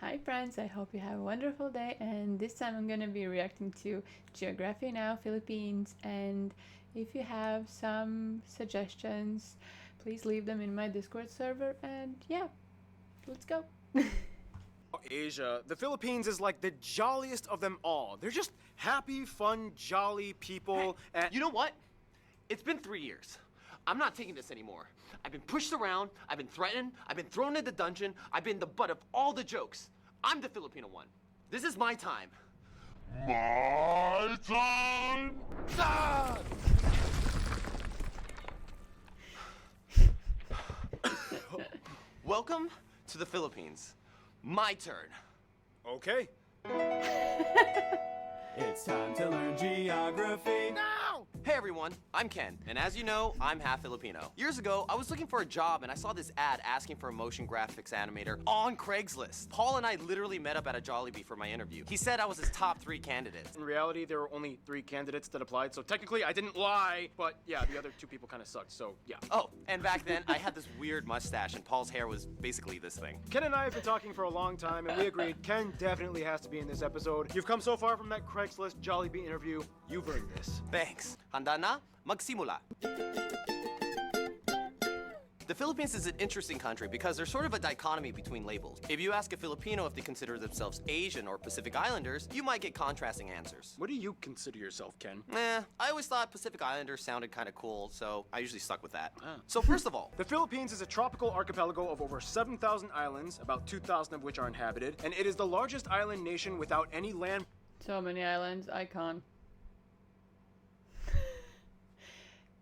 Hi friends, I hope you have a wonderful day, and this time I'm going to be reacting to Geography Now Philippines, and if you have some suggestions, please leave them in my Discord server, and yeah, let's go. Asia, the Philippines is like the jolliest of them all. They're just happy, fun, jolly people. And You know what? It's been 3 years. I'm not taking this anymore. I've been pushed around, I've been threatened, I've been thrown in the dungeon, I've been the butt of all the jokes. I'm the Filipino one. This is my time. My time! Ah! Welcome to the Philippines. My turn. okay. It's time to learn geography. Hey everyone, I'm Ken, and as you know, I'm half Filipino. Years ago, I was looking for a job and I saw this ad asking for a motion graphics animator on Craigslist. Paul and I literally met up at a Jollibee for my interview. He said I was his top 3 candidates. In reality, there were only 3 candidates that applied, so technically I didn't lie, but yeah, the other 2 people kind of sucked, so yeah. Oh, and back then, I had this weird mustache and Paul's hair was basically this thing. Ken and I have been talking for a long time, and we agreed Ken definitely has to be in this episode. You've come so far from that Craigslist Jollibee interview, you've earned this. Thanks. Handa na? Magsimula. The Philippines is an interesting country because there's sort of a dichotomy between labels. If you ask a Filipino if they consider themselves Asian or Pacific Islanders, you might get contrasting answers. What do you consider yourself, Ken? I always thought Pacific Islanders sounded kind of cool, so I usually stuck with that. So first of all, The Philippines is a tropical archipelago of over 7,000 islands, about 2,000 of which are inhabited, and it is the largest island nation without any land So many islands, icon.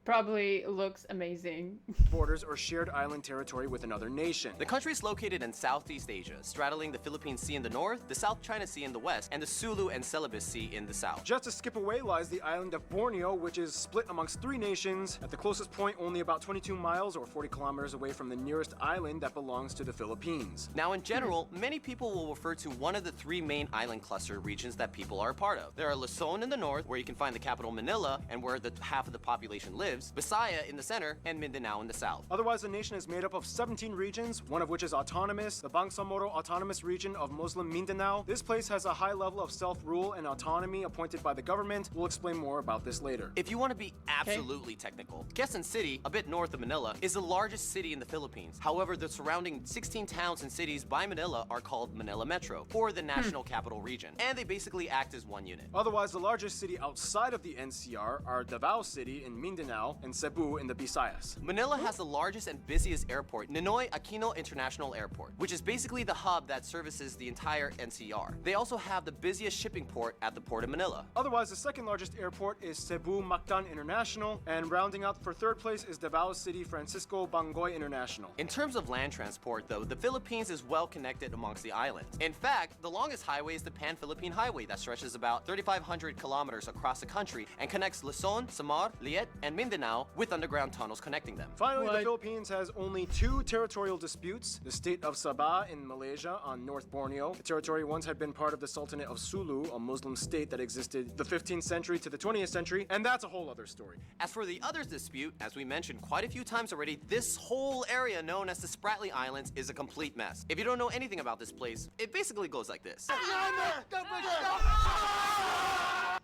Probably looks amazing. borders or shared island territory with another nation. the country is located in Southeast Asia, straddling the Philippine Sea in the north, the South China Sea in the west, and the Sulu and Celebes Sea in the south. Just to skip away lies the island of Borneo, which is split amongst 3 nations, at the closest point only about 22 miles or 40 kilometers away from the nearest island that belongs to the Philippines. Now, in general, many people will refer to one of the 3 main island cluster regions that people are a part of. There are Luzon in the north, where you can find the capital Manila and where the half of the population lives, Visaya in the center, and Mindanao in the south. Otherwise, the nation is made up of 17 regions, one of which is autonomous, the Bangsamoro Autonomous Region of Muslim Mindanao. This place has a high level of self-rule and autonomy appointed by the government. We'll explain more about this later. If you want to be absolutely technical, Quezon City, a bit north of Manila, is the largest city in the Philippines. However, the surrounding 16 towns and cities by Manila are called Manila Metro, or the National Capital Region, and they basically act as one unit. Otherwise, the largest city outside of the NCR are Davao City in Mindanao and Cebu in the Visayas. Manila has the largest and busiest airport, Ninoy Aquino International Airport, which is basically the hub that services the entire NCR. They also have the busiest shipping port at the Port of Manila. Otherwise, the second largest airport is Cebu Mactan International, and rounding out for third place is Davao City Francisco Bangoy International. In terms of land transport, though, the Philippines is well connected amongst the islands. In fact, the longest highway is the Pan-Philippine Highway that stretches about 3,500 kilometers across the country and connects Luzon, Samar, Liet, and Mindanao with underground tunnels connecting them. Finally, the What? Philippines has only 2 territorial disputes. The state of Sabah in Malaysia on North Borneo. The territory once had been part of the Sultanate of Sulu, a Muslim state that existed the 15th century to the 20th century, and that's a whole other story. As for the others dispute, as we mentioned quite a few times already, this whole area known as the Spratly Islands is a complete mess. If you don't know anything about this place, it basically goes like this.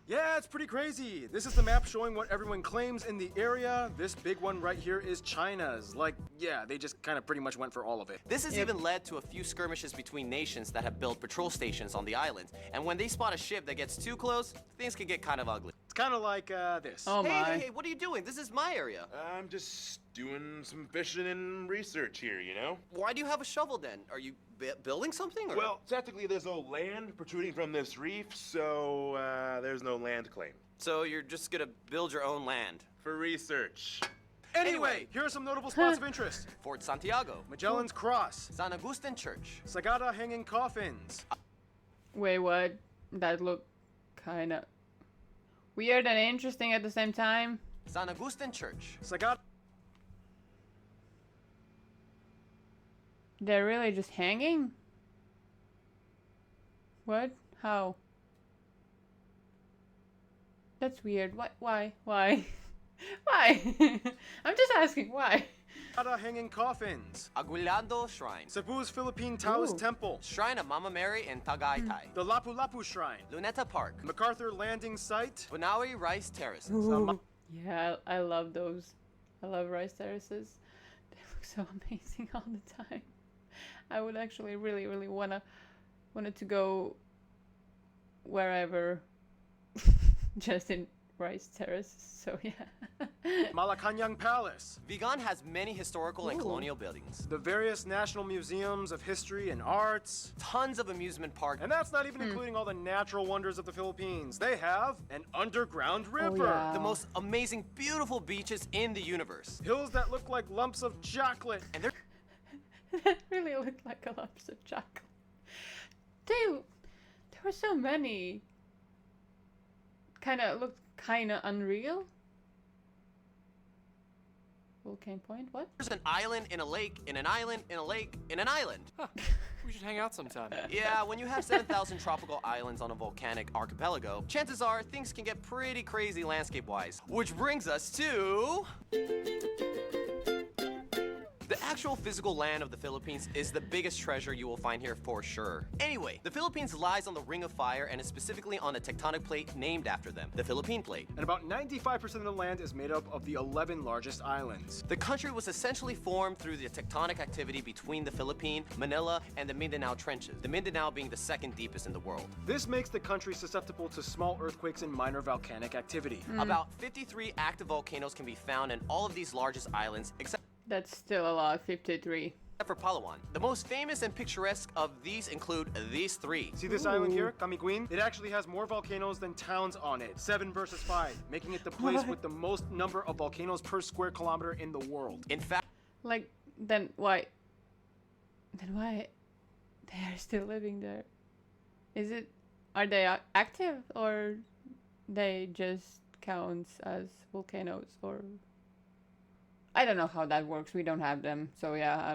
Yeah, it's pretty crazy. This is the map showing what everyone claims in the area. This big one right here is China's. Like, yeah, they just kind of pretty much went for all of it. This has even led to a few skirmishes between nations that have built patrol stations on the islands, and when they spot a ship that gets too close, things can get kind of ugly. It's kind of like this. Oh Hey, my. hey, hey, what are you doing? This is my area. I'm just doing some fishing and research here, you know? Why do you have a shovel then? Are you building something? Or? Well, technically there's no land protruding from this reef, so there's no land claim. So you're just gonna build your own land. For research. Anyway, here are some notable spots of interest. Fort Santiago, Magellan's Cross, San Agustin Church, Sagada Hanging Coffins, Wait, what? That looked kinda weird and interesting at the same time. San Agustin Church, Sagada They're really just hanging? What? How? That's weird. What? Why? Why? Why? I'm just asking why. Ada hanging coffins. Aguinaldo Shrine, Cebu's Philippine Taoist Ooh. Temple. Shrine of Mama Mary in Tagaytay, The Lapu-Lapu Shrine. Luneta Park, MacArthur Landing Site. Bunawi Rice Terraces, Ooh. Yeah, I love those. I love rice terraces. They look so amazing all the time. I would actually really, really wanted to go wherever, just in rice terraces. So yeah. Malacanang Palace. Vigan has many historical and Ooh. colonial buildings, The various national museums of history and arts. tons of amusement parks, And that's not even including all the natural wonders of the Philippines. They have an underground river. yeah. the most amazing, beautiful beaches in the universe. Hills that look like lumps of chocolate. And they're That really looked like a lump of chocolate. There were so many. Looked kinda unreal. Volcano Point, what? There's an island in a lake, in an island, in a lake, in an island. We should hang out sometime. Yeah, when you have 7,000 tropical islands on a volcanic archipelago, chances are things can get pretty crazy landscape-wise. Which brings us to... The actual physical land of the Philippines is the biggest treasure you will find here for sure. Anyway, the Philippines lies on the Ring of Fire and is specifically on a tectonic plate named after them, the Philippine Plate. And about 95% of the land is made up of the 11 largest islands. The country was essentially formed through the tectonic activity between the Philippine, Manila, and the Mindanao Trenches, the Mindanao being the second deepest in the world. This makes the country susceptible to small earthquakes and minor volcanic activity. About 53 active volcanoes can be found in all of these largest islands, except That's still a lot, 53. for Palawan. The most famous and picturesque of these include these three. See this island here, Camiguin? It actually has more volcanoes than towns on it. 7 versus 5, making it the place What? with the most number of volcanoes per square kilometer in the world. In fact, Like, then why they are still living there? Are they active, or they just counts as volcanoes, or I don't know how that works. We don't have them, so yeah.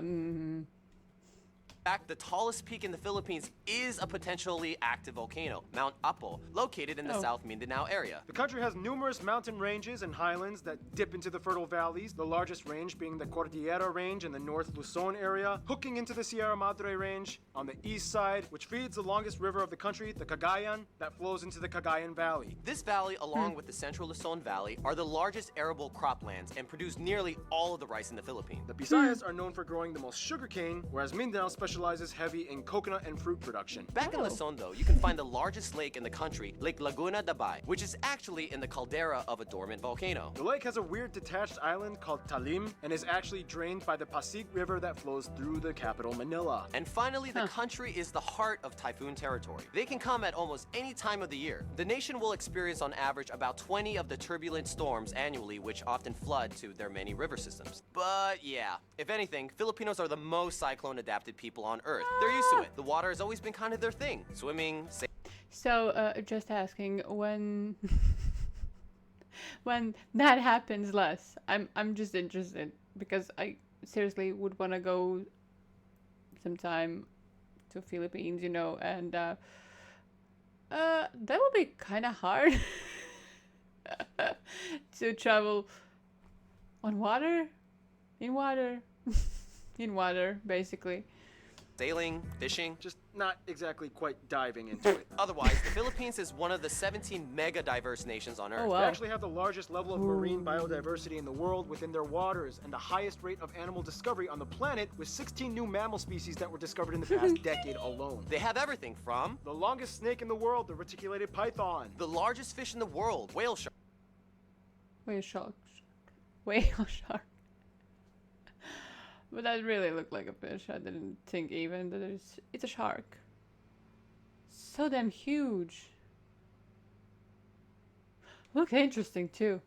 the tallest peak in the Philippines is a potentially active volcano, Mount Apo, located in the Oh. South Mindanao area. The country has numerous mountain ranges and highlands that dip into the fertile valleys, the largest range being the Cordillera Range in the North Luzon area, hooking into the Sierra Madre Range on the east side, which feeds the longest river of the country, the Cagayan, that flows into the Cagayan Valley. This valley, along with the Central Luzon Valley, are the largest arable croplands and produce nearly all of the rice in the Philippines. The Visayas are known for growing the most sugarcane, whereas Mindanao specializes heavy in coconut and fruit production. Back in Oh. Luzon, though, you can find the largest lake in the country, Lake Laguna Dabay, which is actually in the caldera of a dormant volcano. The lake has a weird detached island called Talim and is actually drained by the Pasig River that flows through the capital, Manila. And finally, the country is the heart of typhoon territory. They can come at almost any time of the year. The nation will experience on average about 20 of the turbulent storms annually, which often flood to their many river systems. But yeah, if anything, Filipinos are the most cyclone-adapted people on Earth. They're used to it. The water has always been kind of their thing. Swimming, So, just asking when when that happens less. I'm just interested because I seriously would want to go sometime to Philippines, and that would be kind of hard to travel on water, in water, in water, basically. sailing, fishing. Just not exactly quite diving into it. Otherwise, the Philippines is one of the 17 mega diverse nations on Earth. Oh, They wow. actually have the largest level of marine biodiversity in the world within their waters and the highest rate of animal discovery on the planet, with 16 new mammal species that were discovered in the past decade alone. They have everything from The longest snake in the world, the reticulated python. the largest fish in the world, whale shark, Whale shark. Whale shark. But that really looked like a fish. I didn't think even that it's a shark. So damn huge. Look interesting too.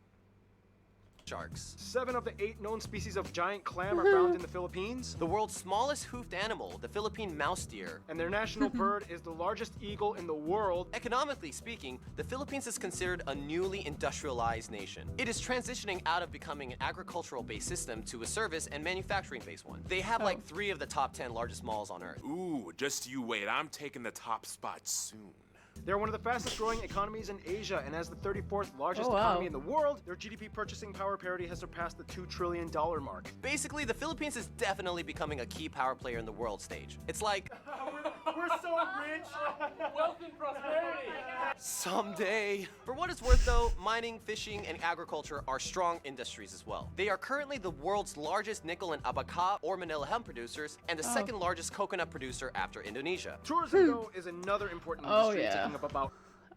sharks. 7 of the 8 known species of giant clam are found in the Philippines. The world's smallest hoofed animal, the Philippine mouse deer. And their national bird is the largest eagle in the world. Economically speaking, the Philippines is considered a newly industrialized nation. It is transitioning out of becoming an agricultural-based system to a service and manufacturing-based one. They have like 3 of the top 10 largest malls on Earth. Ooh, just you wait. I'm taking the top spot soon. They're one of the fastest growing economies in Asia, and as the 34th largest Oh, wow. economy in the world, their GDP purchasing power parity has surpassed the $2 trillion mark. Basically, the Philippines is definitely becoming a key power player in the world stage. It's like, We're so rich! Wealth and prosperity. someday. For what it's worth though, mining, fishing, and agriculture are strong industries as well. They are currently the world's largest nickel and abaca or Manila hemp producers, and the second largest coconut producer after Indonesia. Tourism, though, is another important Oh, industry, yeah. taking up about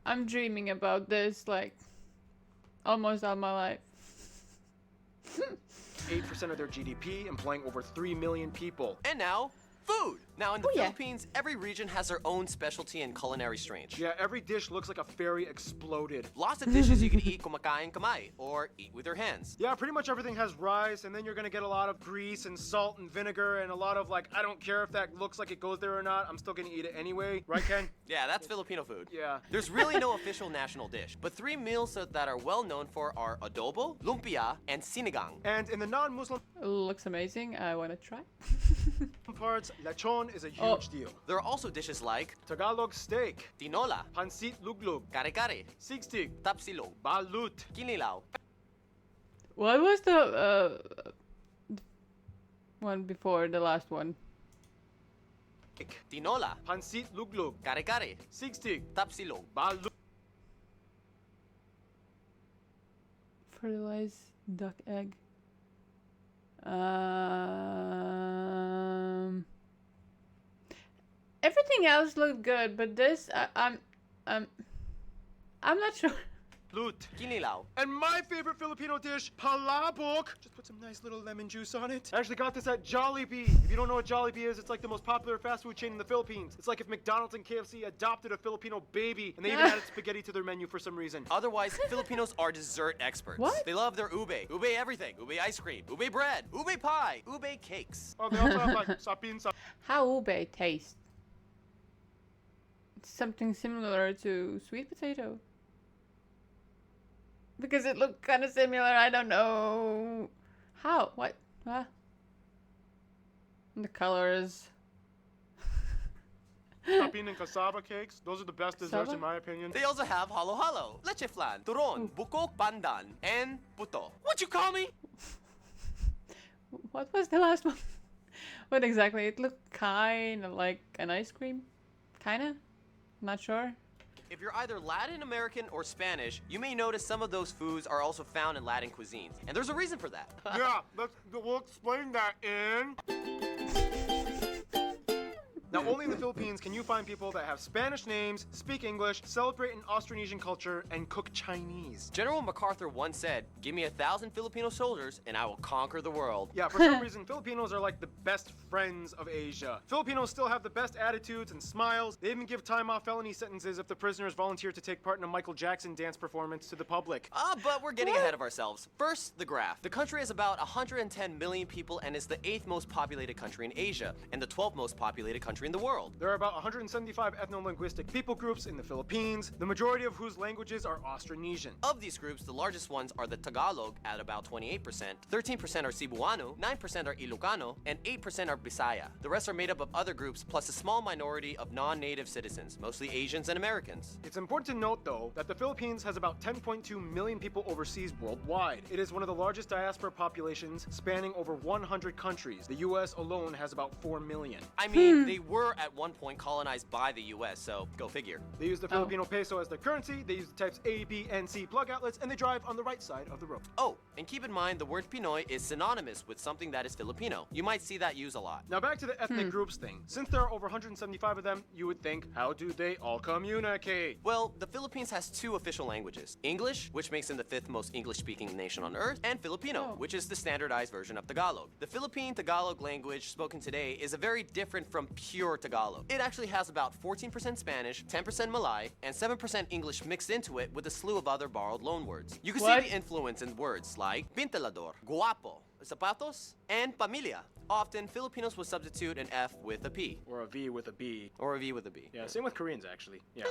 I'm dreaming about this like almost all my life. 8% of their GDP, employing over 3 million people. And now, food. Now in the Oh, yeah. Philippines, every region has their own specialty and culinary strange. Yeah, every dish looks like a fairy exploded. Lots of dishes you can eat kumakain kamay, or eat with your hands. Yeah, pretty much everything has rice, and then you're gonna get a lot of grease and salt and vinegar and a lot of like, I don't care if that looks like it goes there or not, I'm still gonna eat it anyway. Right, Ken? Yeah, that's Filipino food. Yeah. There's really no official national dish, but three meals that are well known for are adobo, lumpia, and sinigang. And in the non-Muslim Looks amazing. I want to try. parts, lechon is a huge Oh. deal. There are also dishes like Tagalog steak, tinola, pansit luglug, kare-kare, sigstig, tapsilog, balut, kinilaw, What was the one before the last one? tinola, pansit luglug, kare-kare, sigstig, tapsilog. balut. Fertilized duck egg. Everything else looked good, but this I'm not sure. Lut. Kinilaw. And my favorite Filipino dish, palabok. Just put some nice little lemon juice on it. I actually got this at Jollibee. If you don't know what Jollibee is, it's like the most popular fast food chain in the Philippines. It's like if McDonald's and KFC adopted a Filipino baby, and they even added spaghetti to their menu for some reason. Otherwise, Filipinos are dessert experts. What? They love their ube. Ube everything. Ube ice cream. Ube bread. Ube pie. Ube cakes. Oh, they also have like sapin sa. How ube taste? It's something similar to sweet potato. Because it looked kind of similar. I don't know. How? What? Huh? And the colors. Sapin and cassava cakes. Those are the best desserts Cassava? in my opinion. They also have halo-halo, leche flan, turon, bukok pandan, and puto. What you call me? What was the last one? What exactly? It looked kind of like an ice cream. Kinda? Not sure. If you're either Latin American or Spanish, you may notice some of those foods are also found in Latin cuisines. And there's a reason for that. Yeah, we'll explain that in. Now, only in the Philippines can you find people that have Spanish names, speak English, celebrate an Austronesian culture, and cook Chinese. General MacArthur once said, "Give me 1,000 Filipino soldiers and I will conquer the world." Yeah, for some reason, Filipinos are like the best friends of Asia. Filipinos still have the best attitudes and smiles. They even give time off felony sentences if the prisoners volunteer to take part in a Michael Jackson dance performance to the public. But we're getting ahead of ourselves. First, the graph. The country has about 110 million people and is the 8th most populated country in Asia and the 12th most populated country in the world. There are about 175 ethno-linguistic people groups in the Philippines, the majority of whose languages are Austronesian. Of these groups, the largest ones are the Tagalog at about 28%, 13% are Cebuano, 9% are Ilocano, and 8% are Bisaya. The rest are made up of other groups plus a small minority of non-native citizens, mostly Asians and Americans. It's important to note, though, that the Philippines has about 10.2 million people overseas worldwide. It is one of the largest diaspora populations, spanning over 100 countries. The US alone has about 4 million. I mean, they were at one point colonized by the US, so go figure. They use the Filipino peso as their currency, they use the types A, B, and C plug outlets, and they drive on the right side of the road. Oh, and keep in mind the word Pinoy is synonymous with something that is Filipino. You might see that used a lot. Now back to the ethnic groups thing. Since there are over 175 of them, you would think, how do they all communicate? Well, the Philippines has two official languages. English, which makes them the 5th most English-speaking nation on earth, and Filipino, which is the standardized version of Tagalog. The Philippine Tagalog language spoken today is a very different from pure Tagalog. It actually has about 14% Spanish, 10% Malay, and 7% English mixed into it with a slew of other borrowed loanwords. You can What? see the influence in words like pintalador, guapo, zapatos, and pamilya. Often, Filipinos will substitute an F with a P, Or a V with a B. or a V with a B. Yeah, same with Koreans, actually. Yeah.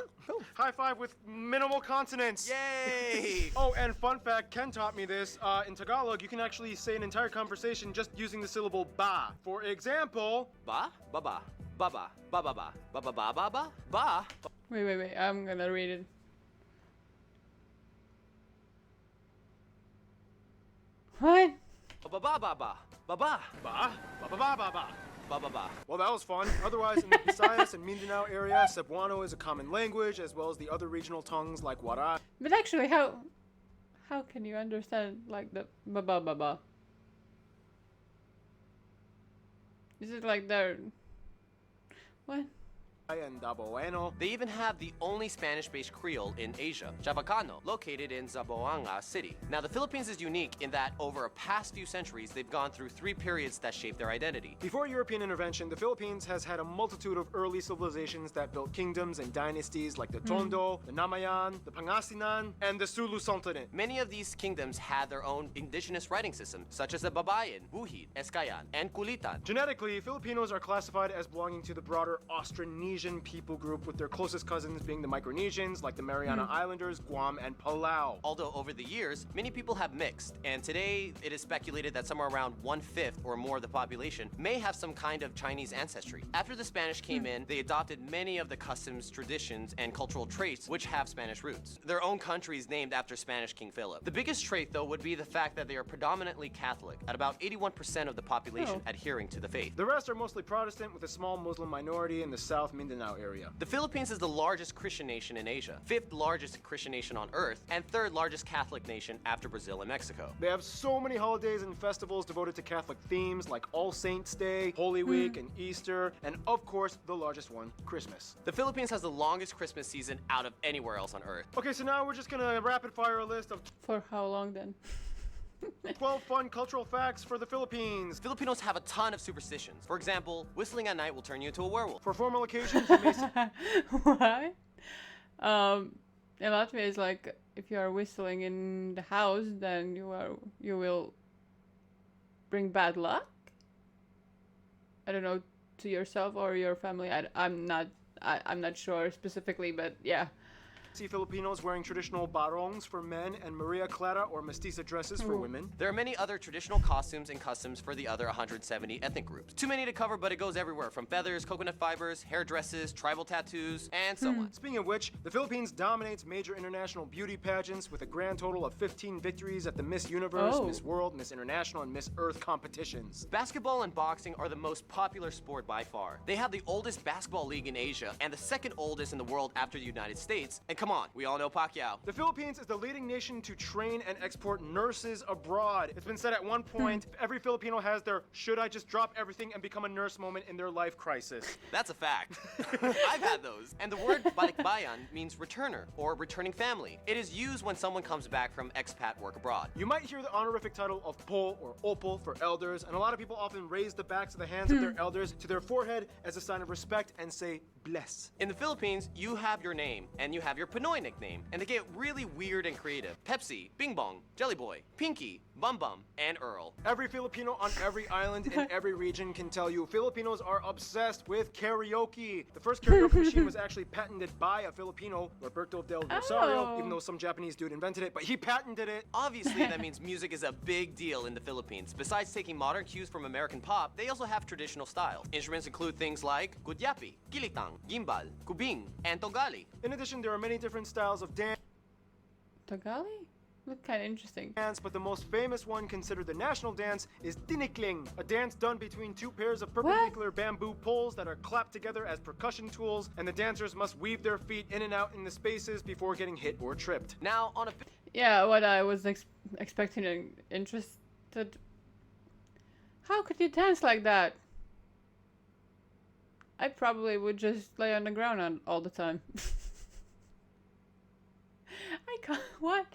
High five with minimal consonants. Yay! Oh, and fun fact, Ken taught me this. In Tagalog, you can actually say an entire conversation just using the syllable ba. For example, Ba, ba, ba, ba, ba, ba, ba, ba, ba, ba, ba, ba, ba, ba. Wait. I'm gonna read it. What? Ba ba ba ba ba ba Ba, ba, ba, ba, ba, ba. ba ba ba. Well, that was fun. Otherwise, in the Visayas and Mindanao area, Cebuano is a common language, as well as the other regional tongues like Wara. But actually, how can you understand like the ba ba ba ba? Is it like they're what? And Daboeno. They even have the only Spanish-based Creole in Asia, Chavacano, located in Zamboanga City. Now, the Philippines is unique in that over a past few centuries, they've gone through 3 periods that shaped their identity. Before European intervention, the Philippines has had a multitude of early civilizations that built kingdoms and dynasties like the Tondo, the Namayan, the Pangasinan, and the Sulu Sultanate. Many of these kingdoms had their own indigenous writing systems, such as the Babayan, Buhid, Eskayan, and Kulitan. Genetically, Filipinos are classified as belonging to the broader Austronesian people group, with their closest cousins being the Micronesians, like the Mariana Islanders, Guam, and Palau. Although over the years, many people have mixed, and today it is speculated that somewhere around 1/5 or more of the population may have some kind of Chinese ancestry. After the Spanish came in, they adopted many of the customs, traditions, and cultural traits which have Spanish roots. Their own country is named after Spanish King Philip. The biggest trait, though, would be the fact that they are predominantly Catholic, at about 81% of the population adhering to the faith. The rest are mostly Protestant, with a small Muslim minority in the South Mindanao area. The Philippines is the largest Christian nation in Asia, 5th largest Christian nation on Earth, and 3rd largest Catholic nation after Brazil and Mexico. They have so many holidays and festivals devoted to Catholic themes like All Saints' Day, Holy Week, and Easter, and of course, the largest one, Christmas. The Philippines has the longest Christmas season out of anywhere else on Earth. Okay, so now we're just gonna rapid fire a list of For how long then? 12 fun cultural facts for the Philippines. Filipinos have a ton of superstitions. For example, whistling at night will turn you into a werewolf. For formal occasions, you may What? In Latvia, it's like if you are whistling in the house, then you will bring bad luck. I don't know, to yourself or your family. I'm not sure specifically, but yeah. see Filipinos wearing traditional barongs for men and Maria Clara or mestiza dresses for women. There are many other traditional costumes and customs for the other 170 ethnic groups. Too many to cover, but it goes everywhere from feathers, coconut fibers, hair dresses, tribal tattoos, and so on. Speaking of which, the Philippines dominates major international beauty pageants with a grand total of 15 victories at the Miss Universe, Oh. Miss World, Miss International, and Miss Earth competitions. Basketball and boxing are the most popular sport by far. They have the oldest basketball league in Asia and the 2nd oldest in the world after the United States. And come on, we all know Pacquiao. The Philippines is the leading nation to train and export nurses abroad. It's been said at one point, every Filipino has their should I just drop everything and become a nurse moment in their life crisis. That's a fact. I've had those. And the word balikbayan means returner or returning family. It is used when someone comes back from expat work abroad. You might hear the honorific title of po or opo for elders, and a lot of people often raise the backs of the hands of their elders to their forehead as a sign of respect and say bless. In the Philippines, you have your name and you have your Pinoy nickname, and they get really weird and creative. Pepsi, Bing Bong, Jelly Boy, Pinky, Bum Bum, and Earl. Every Filipino on every island in every region can tell you Filipinos are obsessed with karaoke. The first karaoke machine was actually patented by a Filipino, Roberto del Rosario, Oh. even though some Japanese dude invented it, but he patented it. Obviously, that means music is a big deal in the Philippines. Besides taking modern cues from American pop, they also have traditional styles. Instruments include things like kudyapi, kilitang, gimbal, kubing, and togali. In addition, there are many different styles of dance, Tagali? Look kind of interesting. but the most famous one considered the national dance is tinikling, a dance done between two pairs of perpendicular bamboo poles that are clapped together as percussion tools, and the dancers must weave their feet in and out in the spaces before getting hit or tripped. Now, on a Yeah, what I was expecting and interested. How could you dance like that? I probably would just lay on the ground all the time. I can't. What?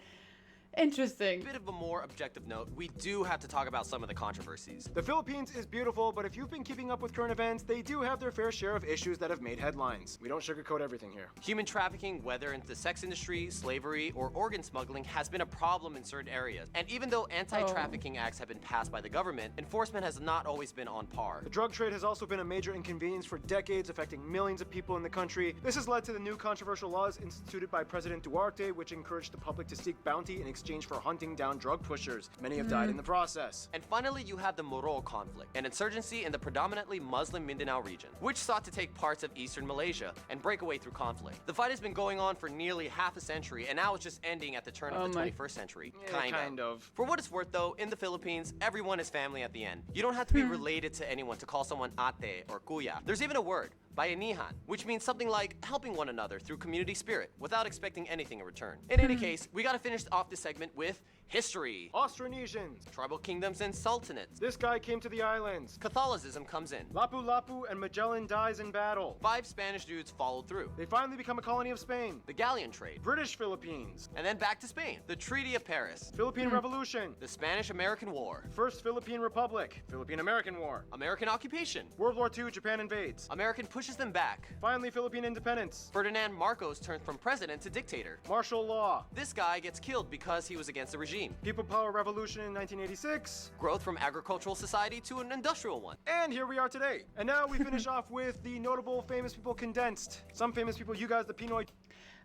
Interesting. bit of a more objective note, we do have to talk about some of the controversies. The Philippines is beautiful, but if you've been keeping up with current events, they do have their fair share of issues that have made headlines. We don't sugarcoat everything here. Human trafficking, whether in the sex industry, slavery, or organ smuggling, has been a problem in certain areas. And even though anti-trafficking acts have been passed by the government, enforcement has not always been on par. The drug trade has also been a major inconvenience for decades, affecting millions of people in the country. This has led to the new controversial laws instituted by President Duarte, which encouraged the public to seek bounty in exchange exchange for hunting down drug pushers. Many have died in the process. And finally, you have the Moro conflict, an insurgency in the predominantly Muslim Mindanao region, which sought to take parts of eastern Malaysia and break away through conflict. The fight has been going on for nearly half a century, and now it's just ending at the turn of the 21st century. Kind of. For what it's worth, though, in the Philippines, everyone is family at the end. You don't have to be related to anyone to call someone ate or kuya. There's even a word, bayanihan, which means something like helping one another through community spirit without expecting anything in return. In any case, we gotta finish off this segment with history. Austronesians. Tribal kingdoms and sultanates. This guy came to the islands. Catholicism comes in. Lapu-Lapu and Magellan dies in battle. 5 Spanish dudes followed through. They finally become a colony of Spain. The galleon trade. British Philippines. And then back to Spain. The Treaty of Paris. Philippine Revolution. The Spanish-American War. First Philippine Republic. Philippine-American War. American occupation. World War II, Japan invades. American pushes them back. Finally, Philippine independence. Ferdinand Marcos turns from president to dictator. Martial law. This guy gets killed because he was against the regime. People Power Revolution in 1986. Growth from agricultural society to an industrial one. And here we are today. And now we finish off with the notable famous people condensed. Some famous people, you guys, the Pinoy.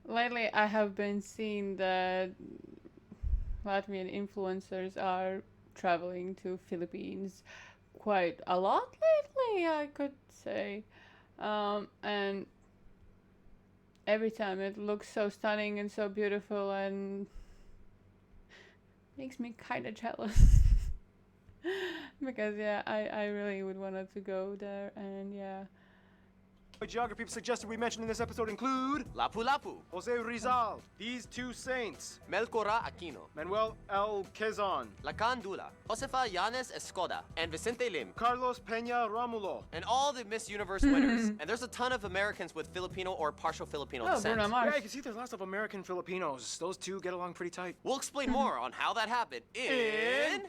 Lately, I have been seeing that Latvian influencers are traveling to Philippines quite a lot lately, I could say. And every time it looks so stunning and so beautiful and makes me kind of jealous. Because, yeah, I really would want to go there, and yeah. Geography suggested we mention in this episode include Lapu-Lapu. Jose Rizal, these two saints, Melchora Aquino. Manuel L. Quezon, Lacan Dula. Josefa Yanes Escoda. And Vicente Lim. Carlos Peña Romulo, And all the Miss Universe winners. And there's a ton of Americans with Filipino or partial Filipino Oh, descent. Bruno Mars. Yeah, you can see there's lots of American Filipinos. Those two get along pretty tight. We'll explain more on how that happened in...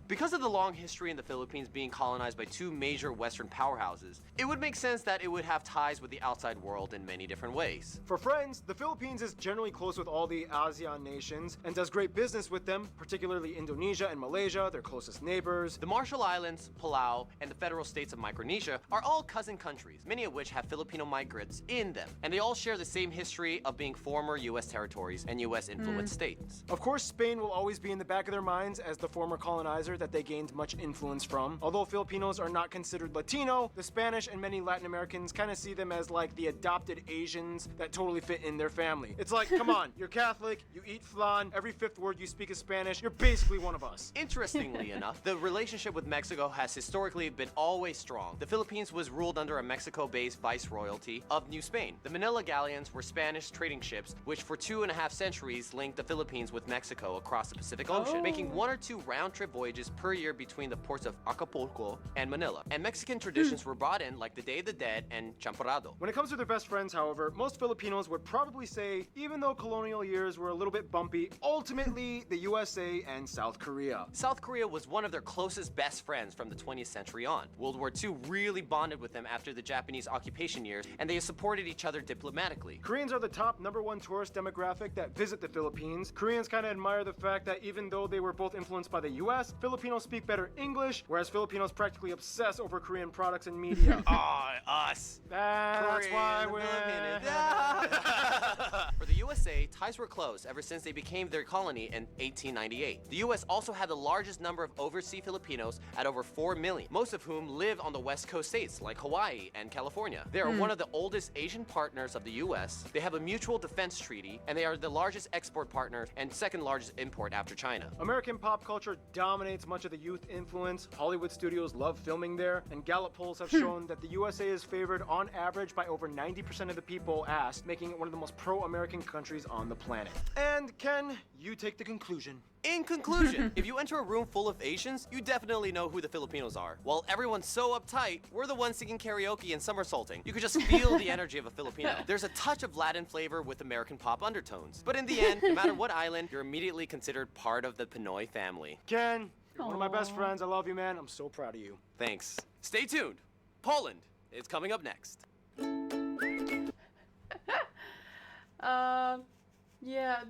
Because of the long history in the Philippines being colonized by 2 major Western powerhouses, it would make sense that it would have ties with the outside world in many different ways. For friends, the Philippines is generally close with all the ASEAN nations and does great business with them, particularly Indonesia and Malaysia, their closest neighbors. The Marshall Islands, Palau, and the federal states of Micronesia are all cousin countries, many of which have Filipino migrants in them, and they all share the same history of being former U.S. territories and U.S.-influenced states. Of course, Spain will always be in the back of their minds as the former colonizer that they gained much influence from. Although Filipinos are not considered Latino, the Spanish and many Latin Americans kind of see them as like the adopted Asians that totally fit in their family. It's like, come on, you're Catholic, you eat flan, every 5th word you speak is Spanish, you're basically one of us. Interestingly enough, the relationship with Mexico has historically been always strong. The Philippines was ruled under a Mexico-based viceroyalty of New Spain. The Manila galleons were Spanish trading ships, which for 2.5 centuries linked the Philippines with Mexico across the Pacific Ocean, making 1 or 2 round-trip voyages per year between the ports of Acapulco and Manila. And Mexican traditions were brought in, like the Day of the Dead and Champorado. When it comes to their best friends, however, most Filipinos would probably say, even though colonial years were a little bit bumpy, ultimately the USA and South Korea. South Korea was one of their closest best friends from the 20th century on. World War II really bonded with them after the Japanese occupation years, and they supported each other diplomatically. Koreans are the top #1 tourist demographic that visit the Philippines. Koreans kind of admire the fact that even though they were both influenced by the US, Filipinos speak better English, whereas Filipinos practically obsess over Korean products and media. Us. That's why we're... For the USA, ties were close ever since they became their colony in 1898. The US also had the largest number of overseas Filipinos at over 4 million, most of whom live on the West Coast states like Hawaii and California. They are one of the oldest Asian partners of the US. They have a mutual defense treaty, and they are the largest export partner and 2nd largest import after China. American pop culture dominates much of the youth influence. Hollywood studios love filming there, and Gallup polls have shown that the USA is favored on average by over 90% of the people asked, making it one of the most pro-American countries on the planet. And Ken, you take the conclusion. In conclusion, if you enter a room full of Asians, you definitely know who the Filipinos are. While everyone's so uptight, we're the ones singing karaoke and somersaulting. You could just feel the energy of a Filipino. There's a touch of Latin flavor with American pop undertones. But in the end, no matter what island, you're immediately considered part of the Pinoy family. Ken, you're one of my best Aw. friends. I love you, man. I'm so proud of you. Thanks. Stay tuned. Poland is coming up next. Yeah,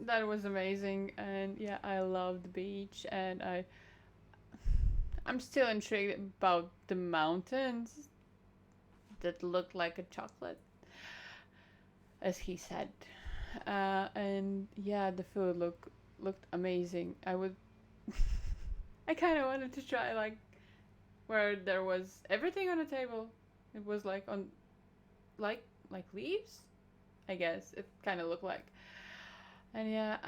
that was amazing, and yeah, I love the beach, and I'm still intrigued about the mountains that look like a chocolate, as he said. And yeah, the food looked amazing. I would I kind of wanted to try like where there was everything on the table. It was like on like leaves, I guess it kind of looked like. And yeah,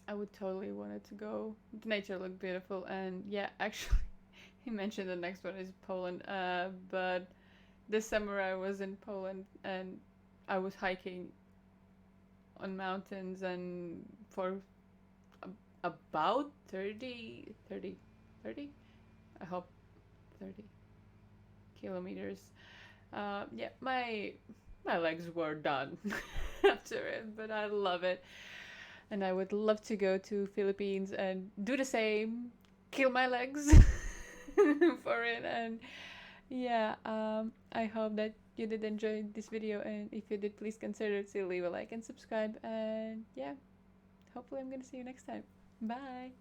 I would totally want it to go. The nature looked beautiful, and yeah, actually, he mentioned the next one is Poland. But this summer I was in Poland and I was hiking on mountains and for about 30, I hope 30 kilometers. Yeah, my legs were done after it, but I love it. And I would love to go to Philippines and do the same, kill my legs for it. And yeah, I hope that you did enjoy this video, and if you did, please consider to leave a like and subscribe. And yeah, hopefully I'm gonna see you next time. Bye.